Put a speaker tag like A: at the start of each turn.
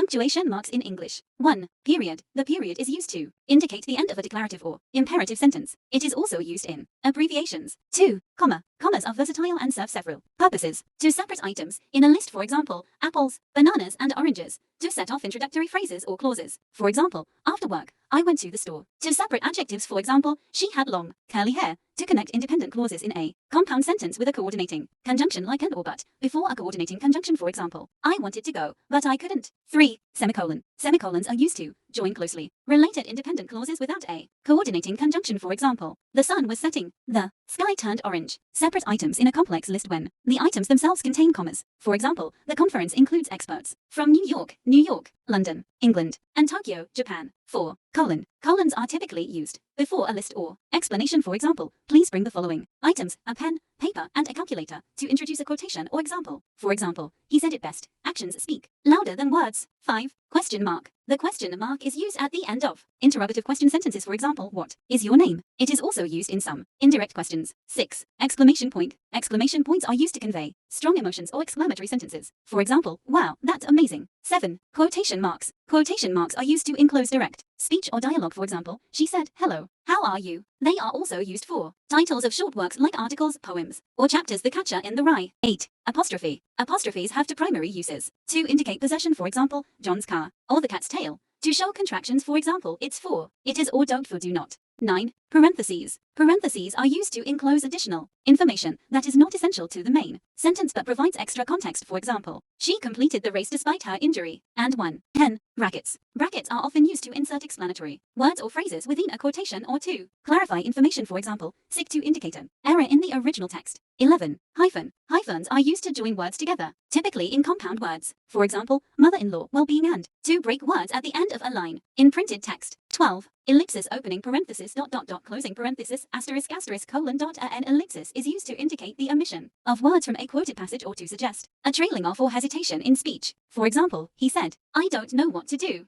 A: Punctuation marks in English. 1. Period. The period is used to indicate the end of a declarative or imperative sentence. It is also used in abbreviations. 2. Comma. Commas are versatile and serve several purposes. To separate items in a list, for example, apples, bananas, and oranges. To set off introductory phrases or clauses. For example, after work, I went to the store. To separate adjectives, for example, she had long, curly hair. To connect independent clauses in a compound sentence with a coordinating conjunction like and or but before a coordinating conjunction, for example, I wanted to go, but I couldn't. 3. Semicolon. Semicolons are used to join closely related independent clauses without a coordinating conjunction, for example, the sun was setting, the sky turned orange. Separate items in a complex list when the items themselves contain commas. For example, the conference includes experts from New York, London, England, and Tokyo, Japan. 4. Colon. Colons are typically used before a list or explanation. For example, please bring the following items: a pen, paper, and a calculator, to introduce a quotation or example. For example, he said it best. Actions speak louder than words. 5. Question mark. The question mark is used at the end of interrogative question sentences. For example, what is your name? It is also used in some indirect questions. 6. Exclamation point. Exclamation points are used to convey strong emotions or exclamatory sentences. For example, wow, that's amazing. 7. Quotation marks. Quotation marks are used to enclose direct speech or dialogue. For example, she said, hello, how are you? They are also used for titles of short works like articles, poems, or chapters. The Catcher in the Rye. 8. Apostrophe. Apostrophes have two primary uses: to indicate possession, for example, John's car, or the cat's tail; to show contractions, for example, it's for, it is, or don't, for do not. 9. Parentheses. Parentheses are used to enclose additional information that is not essential to the main sentence but provides extra context. For example, she completed the race despite her injury. And 1. 10. Brackets. Brackets are often used to insert explanatory words or phrases within a quotation or to clarify information. For example, sick, to indicate an error in the original text. 11. Hyphen. Hyphens are used to join words together, typically in compound words. For example, mother-in-law, well-being, and to break words at the end of a line in printed text. 12. Ellipsis. Opening parenthesis, closing parenthesis, asterisk, colon, dot. An ellipsis is used to indicate the omission of words from a quoted passage or to suggest a trailing off or hesitation in speech. For example, he said, I don't know what to do.